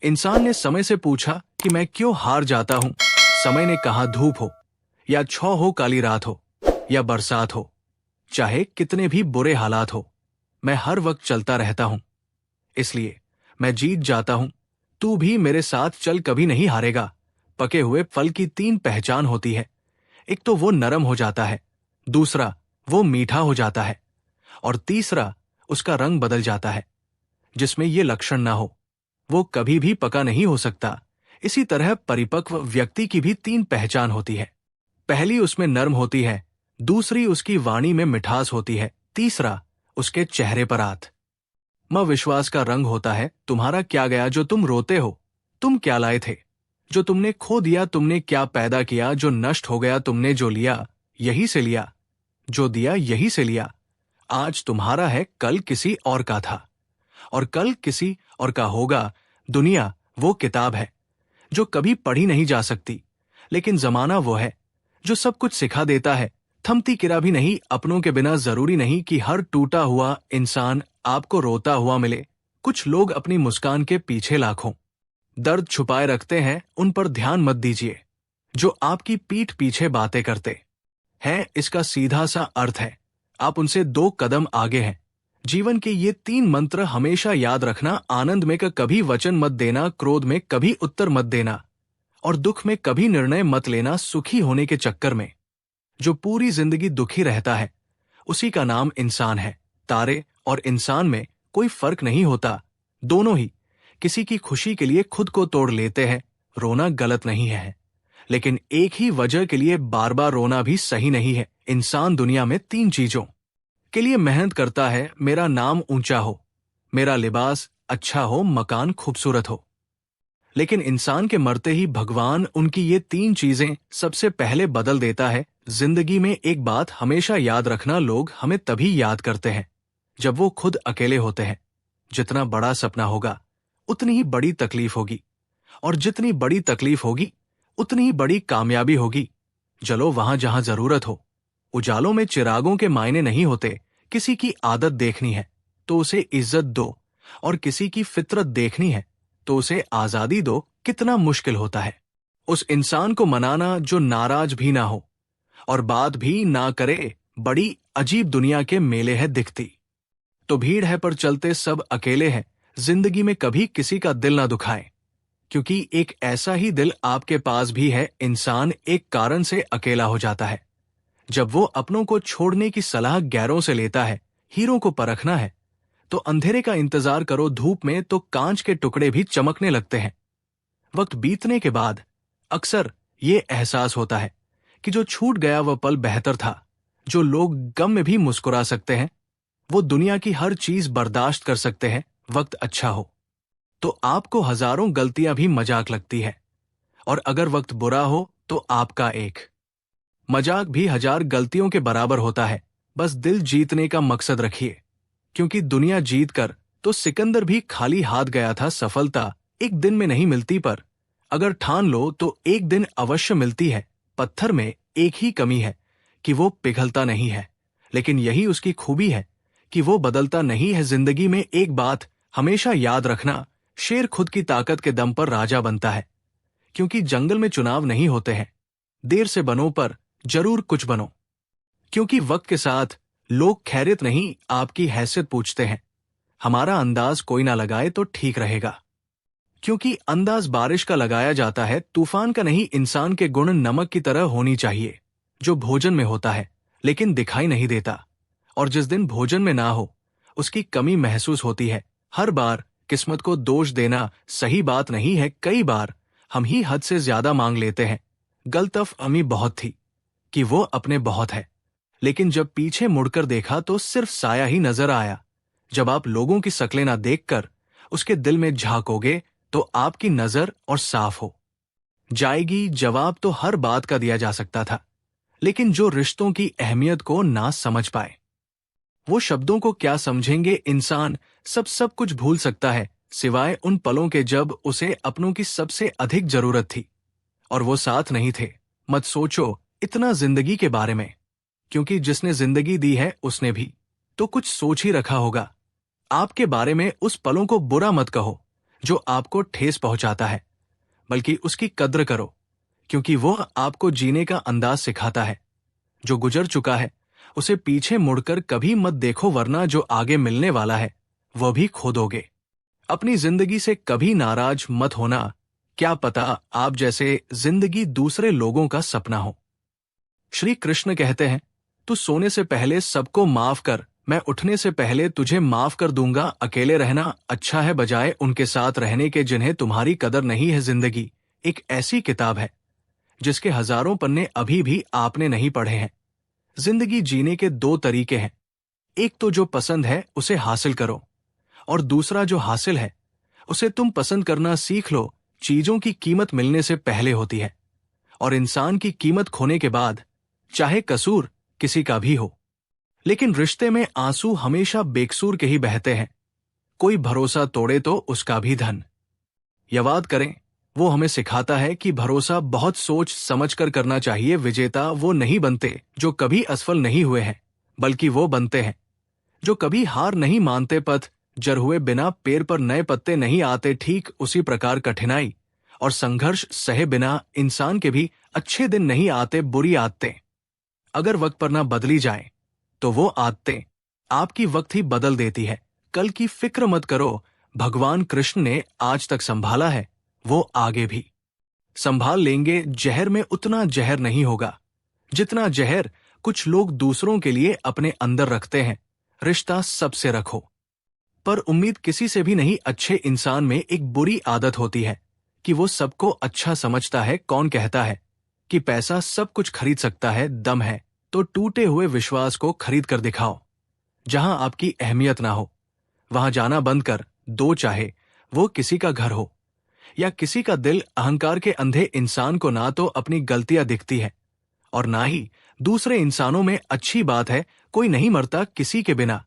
इंसान ने समय से पूछा कि मैं क्यों हार जाता हूं। समय ने कहा धूप हो या छाव हो, काली रात हो या बरसात हो, चाहे कितने भी बुरे हालात हो, मैं हर वक्त चलता रहता हूं। इसलिए मैं जीत जाता हूं। तू भी मेरे साथ चल, कभी नहीं हारेगा। पके हुए फल की तीन पहचान होती है। एक तो वो नरम हो जाता है, दूसरा वो मीठा हो जाता है, और तीसरा उसका रंग बदल जाता है। जिसमें ये लक्षण ना हो वो कभी भी पका नहीं हो सकता। इसी तरह परिपक्व व्यक्ति की भी तीन पहचान होती है। पहली उसमें नर्म होती है, दूसरी उसकी वाणी में मिठास होती है, तीसरा उसके चेहरे पर विश्वास का रंग होता है। तुम्हारा क्या गया जो तुम रोते हो? तुम क्या लाए थे जो तुमने खो दिया? तुमने क्या पैदा किया जो नष्ट हो गया? तुमने जो लिया यही से लिया, जो दिया यही से लिया। आज तुम्हारा है, कल किसी और का था, और कल किसी और का होगा। दुनिया वो किताब है जो कभी पढ़ी नहीं जा सकती, लेकिन जमाना वो है जो सब कुछ सिखा देता है। थमती किरा भी नहीं। अपनों के बिना जरूरी नहीं कि हर टूटा हुआ इंसान आपको रोता हुआ मिले। कुछ लोग अपनी मुस्कान के पीछे लाखों दर्द छुपाए रखते हैं, उन पर ध्यान मत दीजिए। जो आपकी पीठ पीछे बातें करते हैं, इसका सीधा सा अर्थ है आप उनसे दो कदम आगे हैं। जीवन के ये तीन मंत्र हमेशा याद रखना। आनंद में कभी वचन मत देना, क्रोध में कभी उत्तर मत देना, और दुख में कभी निर्णय मत लेना। सुखी होने के चक्कर में जो पूरी जिंदगी दुखी रहता है, उसी का नाम इंसान है। तारे और इंसान में कोई फर्क नहीं होता, दोनों ही किसी की खुशी के लिए खुद को तोड़ लेते हैं। रोना गलत नहीं है, लेकिन एक ही वजह के लिए बार बार रोना भी सही नहीं है। इंसान दुनिया में तीन चीजों के लिए मेहनत करता है: मेरा नाम ऊंचा हो, मेरा लिबास अच्छा हो, मकान खूबसूरत हो। लेकिन इंसान के मरते ही भगवान उनकी ये तीन चीजें सबसे पहले बदल देता है। जिंदगी में एक बात हमेशा याद रखना, लोग हमें तभी याद करते हैं जब वो खुद अकेले होते हैं। जितना बड़ा सपना होगा उतनी ही बड़ी तकलीफ होगी, और जितनी बड़ी तकलीफ होगी उतनी ही बड़ी कामयाबी होगी। चलो वहां जहां जरूरत हो। उजालों में चिरागों के मायने नहीं होते। किसी की आदत देखनी है तो उसे इज्जत दो, और किसी की फितरत देखनी है तो उसे आजादी दो। कितना मुश्किल होता है उस इंसान को मनाना जो नाराज भी ना हो और बात भी ना करे। बड़ी अजीब दुनिया के मेले है दिखती तो भीड़ है, पर चलते सब अकेले हैं। जिंदगी में कभी किसी का दिल ना दुखाए, क्योंकि एक ऐसा ही दिल आपके पास भी है। इंसान एक कारण से अकेला हो जाता है जब वो अपनों को छोड़ने की सलाह गैरों से लेता है। हीरों को परखना है तो अंधेरे का इंतजार करो, धूप में तो कांच के टुकड़े भी चमकने लगते हैं। वक्त बीतने के बाद अक्सर ये एहसास होता है कि जो छूट गया वह पल बेहतर था। जो लोग गम में भी मुस्कुरा सकते हैं, वो दुनिया की हर चीज बर्दाश्त कर सकते हैं। वक्त अच्छा हो तो आपको हजारों गलतियां भी मजाक लगती है, और अगर वक्त बुरा हो तो आपका एक मजाक भी हजार गलतियों के बराबर होता है। बस दिल जीतने का मकसद रखिए, क्योंकि दुनिया जीत कर तो सिकंदर भी खाली हाथ गया था। सफलता एक दिन में नहीं मिलती, पर अगर ठान लो तो एक दिन अवश्य मिलती है। पत्थर में एक ही कमी है कि वो पिघलता नहीं है, लेकिन यही उसकी खूबी है कि वो बदलता नहीं है। जिंदगी में एक बात हमेशा याद रखना, शेर खुद की ताकत के दम पर राजा बनता है, क्योंकि जंगल में चुनाव नहीं होते हैं। देर से बनो पर जरूर कुछ बनो, क्योंकि वक्त के साथ लोग खैरियत नहीं आपकी हैसियत पूछते हैं। हमारा अंदाज कोई ना लगाए तो ठीक रहेगा, क्योंकि अंदाज बारिश का लगाया जाता है, तूफान का नहीं। इंसान के गुण नमक की तरह होनी चाहिए, जो भोजन में होता है लेकिन दिखाई नहीं देता, और जिस दिन भोजन में ना हो उसकी कमी महसूस होती है। हर बार किस्मत को दोष देना सही बात नहीं है। कई बार हम ही हद से ज्यादा मांग लेते हैं। गलतफहमी बहुत थी कि वो अपने बहुत है, लेकिन जब पीछे मुड़कर देखा तो सिर्फ साया ही नजर आया। जब आप लोगों की शक्लें ना देखकर उसके दिल में झांकोगे तो आपकी नजर और साफ हो जाएगी। जवाब तो हर बात का दिया जा सकता था, लेकिन जो रिश्तों की अहमियत को ना समझ पाए वो शब्दों को क्या समझेंगे। इंसान सब कुछ भूल सकता है, सिवाय उन पलों के जब उसे अपनों की सबसे अधिक जरूरत थी और वो साथ नहीं थे। मत सोचो इतना जिंदगी के बारे में, क्योंकि जिसने जिंदगी दी है उसने भी तो कुछ सोच ही रखा होगा आपके बारे में। उस पलों को बुरा मत कहो जो आपको ठेस पहुंचाता है, बल्कि उसकी कद्र करो, क्योंकि वो आपको जीने का अंदाज सिखाता है। जो गुजर चुका है उसे पीछे मुड़कर कभी मत देखो, वरना जो आगे मिलने वाला है वह भी खो दोगे। अपनी जिंदगी से कभी नाराज मत होना, क्या पता आप जैसे जिंदगी दूसरे लोगों का सपना हो। श्री कृष्ण कहते हैं, तू सोने से पहले सबको माफ कर, मैं उठने से पहले तुझे माफ कर दूंगा। अकेले रहना अच्छा है बजाय उनके साथ रहने के जिन्हें तुम्हारी कदर नहीं है। जिंदगी एक ऐसी किताब है जिसके हजारों पन्ने अभी भी आपने नहीं पढ़े हैं। जिंदगी जीने के दो तरीके हैं, एक तो जो पसंद है उसे हासिल करो, और दूसरा जो हासिल है उसे तुम पसंद करना सीख लो। चीजों की कीमत मिलने से पहले होती है, और इंसान की कीमत खोने के बाद, चाहे कसूर किसी का भी हो। लेकिन रिश्ते में आंसू हमेशा बेकसूर के ही बहते हैं। कोई भरोसा तोड़े तो उसका भी धन। याद करें, वो हमें सिखाता है कि भरोसा बहुत सोच समझ कर करना चाहिए। विजेता वो नहीं बनते जो कभी असफल नहीं हुए हैं, बल्कि वो बनते हैं जो कभी हार नहीं मानते। पथ जर हुए बिना पेड़ पर नए पत्ते नहीं आते। ठीक उसी प्रकार कठिनाई और संघर्ष सहे बिना इंसान के भी अच्छे दिन नहीं आते। बुरी आदतें अगर वक्त पर ना बदली जाए तो वो आदतें आपकी वक्त ही बदल देती है। कल की फिक्र मत करो, भगवान कृष्ण ने आज तक संभाला है, वो आगे भी संभाल लेंगे। जहर में उतना जहर नहीं होगा जितना जहर कुछ लोग दूसरों के लिए अपने अंदर रखते हैं। रिश्ता सबसे रखो, पर उम्मीद किसी से भी नहीं। अच्छे इंसान में एक बुरी आदत होती है कि वो सबको अच्छा समझता है। कौन कहता है कि पैसा सब कुछ खरीद सकता है? दम है तो टूटे हुए विश्वास को खरीद कर दिखाओ। जहां आपकी अहमियत ना हो वहां जाना बंद कर दो, चाहे वो किसी का घर हो या किसी का दिल। अहंकार के अंधे इंसान को ना तो अपनी गलतियां दिखती है और ना ही दूसरे इंसानों में अच्छी बात है। कोई नहीं मरता किसी के बिना,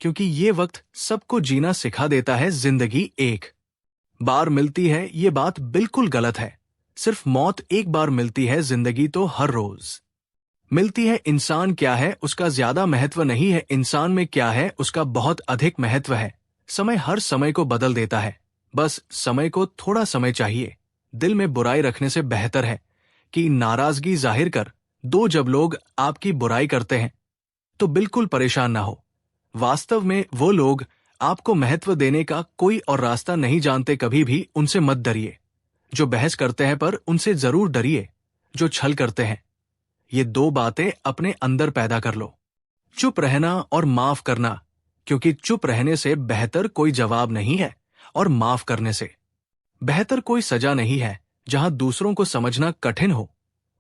क्योंकि ये वक्त सबको जीना सिखा देता है। जिंदगी एक बार मिलती है, ये बात बिल्कुल गलत है। सिर्फ मौत एक बार मिलती है, जिंदगी तो हर रोज मिलती है। इंसान क्या है उसका ज्यादा महत्व नहीं है, इंसान में क्या है उसका बहुत अधिक महत्व है। समय हर समय को बदल देता है, बस समय को थोड़ा समय चाहिए। दिल में बुराई रखने से बेहतर है कि नाराजगी जाहिर कर दो। जब लोग आपकी बुराई करते हैं तो बिल्कुल परेशान ना हो। वास्तव में वो लोग आपको महत्व देने का कोई और रास्ता नहीं जानते। कभी भी उनसे मत डरिए जो बहस करते हैं, पर उनसे जरूर डरिए जो छल करते हैं। ये दो बातें अपने अंदर पैदा कर लो, चुप रहना और माफ करना, क्योंकि चुप रहने से बेहतर कोई जवाब नहीं है, और माफ करने से बेहतर कोई सजा नहीं है। जहां दूसरों को समझना कठिन हो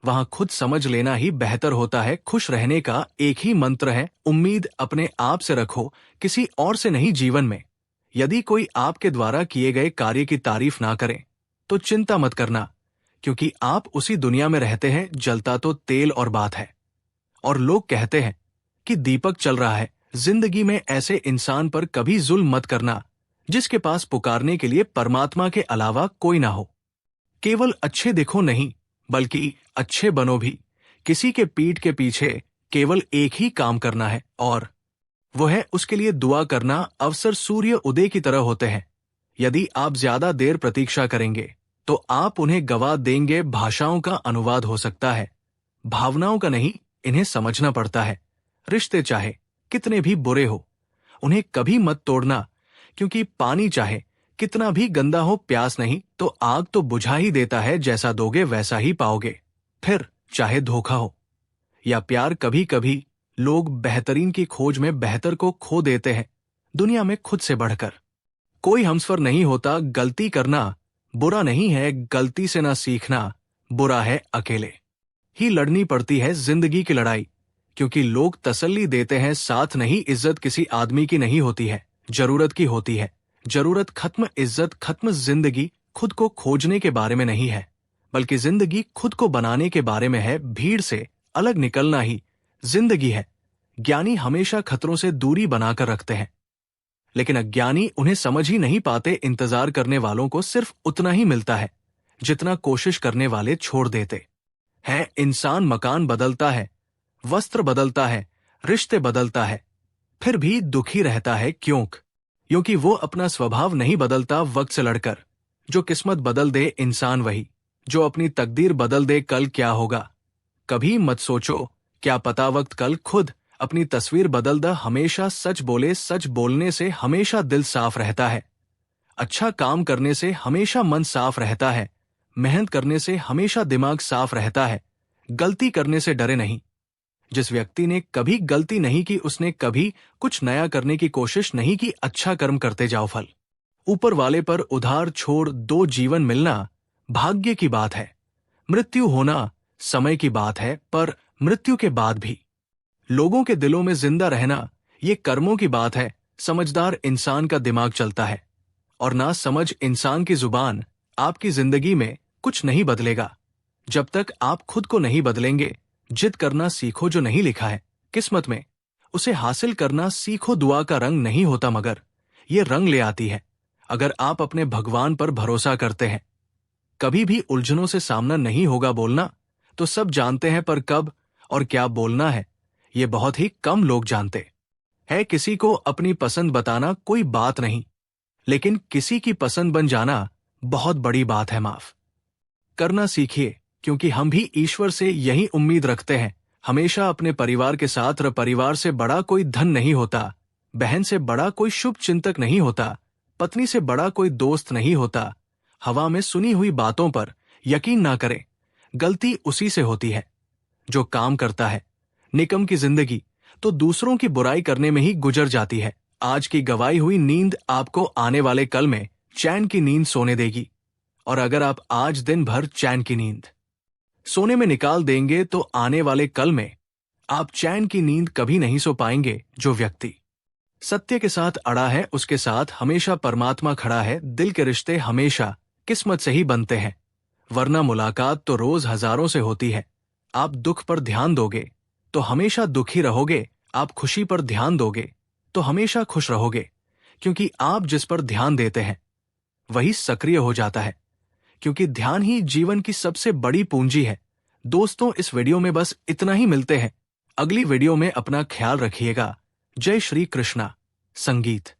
वहां खुद समझ लेना ही बेहतर होता है। खुश रहने का एक ही मंत्र है, उम्मीद अपने आप से रखो, किसी और से नहीं। जीवन में यदि कोई आपके द्वारा किए गए कार्य की तारीफ ना करे तो चिंता मत करना, क्योंकि आप उसी दुनिया में रहते हैं। जलता तो तेल और बात है, और लोग कहते हैं कि दीपक चल रहा है। जिंदगी में ऐसे इंसान पर कभी जुल्म मत करना जिसके पास पुकारने के लिए परमात्मा के अलावा कोई ना हो। केवल अच्छे दिखो नहीं, बल्कि अच्छे बनो भी। किसी के पीठ के पीछे केवल एक ही काम करना है, और वो है उसके लिए दुआ करना। अवसर सूर्य उदय की तरह होते हैं, यदि आप ज्यादा देर प्रतीक्षा करेंगे तो आप उन्हें गवा देंगे। भाषाओं का अनुवाद हो सकता है, भावनाओं का नहीं। इन्हें समझना पड़ता है। रिश्ते चाहे कितने भी बुरे हो, उन्हें कभी मत तोड़ना, क्योंकि पानी चाहे कितना भी गंदा हो, प्यास नहीं तो आग तो बुझा ही देता है। जैसा दोगे वैसा ही पाओगे। फिर चाहे धोखा हो या प्यार, कभी कभी लोग बेहतरीन की खोज में बेहतर को खो देते हैं। दुनिया में खुद से बढ़कर कोई हमसफर नहीं होता। गलती करना बुरा नहीं है, गलती से ना सीखना बुरा है। अकेले ही लड़नी पड़ती है जिंदगी की लड़ाई, क्योंकि लोग तसल्ली देते हैं, साथ नहीं। इज्जत किसी आदमी की नहीं होती है, जरूरत की होती है। जरूरत खत्म, इज्जत खत्म। जिंदगी खुद को खोजने के बारे में नहीं है, बल्कि जिंदगी खुद को बनाने के बारे में है। भीड़ से अलग निकलना ही जिंदगी है। ज्ञानी हमेशा खतरों से दूरी बनाकर रखते हैं, लेकिन अज्ञानी उन्हें समझ ही नहीं पाते। इंतजार करने वालों को सिर्फ उतना ही मिलता है जितना कोशिश करने वाले छोड़ देते हैं। इंसान मकान बदलता है, वस्त्र बदलता है, रिश्ते बदलता है, फिर भी दुखी रहता है। क्यों? क्योंकि वो अपना स्वभाव नहीं बदलता वक्त से लड़कर। जो किस्मत बदल दे इंसान वही, जो अपनी तकदीर बदल दे कल क्या होगा। कभी मत सोचो, क्या पता वक्त कल खुद अपनी तस्वीर बदल दे। हमेशा सच बोले, सच बोलने से हमेशा दिल साफ रहता है। अच्छा काम करने से हमेशा मन साफ रहता है। मेहनत करने से हमेशा दिमाग साफ रहता है। गलती करने से डरे नहीं। जिस व्यक्ति ने कभी गलती नहीं की उसने कभी कुछ नया करने की कोशिश नहीं की। अच्छा कर्म करते जाओ, फल ऊपर वाले पर उधार छोड़ दो। जीवन मिलना भाग्य की बात है, मृत्यु होना समय की बात है, पर मृत्यु के बाद भी लोगों के दिलों में जिंदा रहना ये कर्मों की बात है। समझदार इंसान का दिमाग चलता है और ना समझ इंसान की जुबान आपकी जिंदगी में कुछ नहीं बदलेगा जब तक आप खुद को नहीं बदलेंगे। जिद करना सीखो, जो नहीं लिखा है किस्मत में उसे हासिल करना सीखो। दुआ का रंग नहीं होता मगर ये रंग ले आती है अगर आप अपने भगवान पर भरोसा करते हैं। कभी भी उलझनों से सामना नहीं होगा। बोलना तो सब जानते हैं, पर कब और क्या बोलना है ये बहुत ही कम लोग जानते हैं। किसी को अपनी पसंद बताना कोई बात नहीं, लेकिन किसी की पसंद बन जाना बहुत बड़ी बात है। माफ करना सीखिए, क्योंकि हम भी ईश्वर से यही उम्मीद रखते हैं। हमेशा अपने परिवार के साथ रह। परिवार से बड़ा कोई धन नहीं होता, बहन से बड़ा कोई शुभ चिंतक नहीं होता, पत्नी से बड़ा कोई दोस्त नहीं होता। हवा में सुनी हुई बातों पर यकीन ना करें, गलती उसी से होती है जो काम करता है। निकम की जिंदगी तो दूसरों की बुराई करने में ही गुजर जाती है। आज की गवाई हुई नींद आपको आने वाले कल में चैन की नींद सोने देगी, और अगर आप आज दिन भर चैन की नींद सोने में निकाल देंगे तो आने वाले कल में आप चैन की नींद कभी नहीं सो पाएंगे। जो व्यक्ति सत्य के साथ अड़ा है उसके साथ हमेशा परमात्मा खड़ा है। दिल के रिश्ते हमेशा किस्मत से ही बनते हैं, वरना मुलाकात तो रोज हजारों से होती है। आप दुख पर ध्यान दोगे तो हमेशा दुखी रहोगे, आप खुशी पर ध्यान दोगे तो हमेशा खुश रहोगे, क्योंकि आप जिस पर ध्यान देते हैं वही सक्रिय हो जाता है, क्योंकि ध्यान ही जीवन की सबसे बड़ी पूंजी है। दोस्तों, इस वीडियो में बस इतना ही। मिलते हैं अगली वीडियो में। अपना ख्याल रखिएगा। जय श्री कृष्णा। संगीत।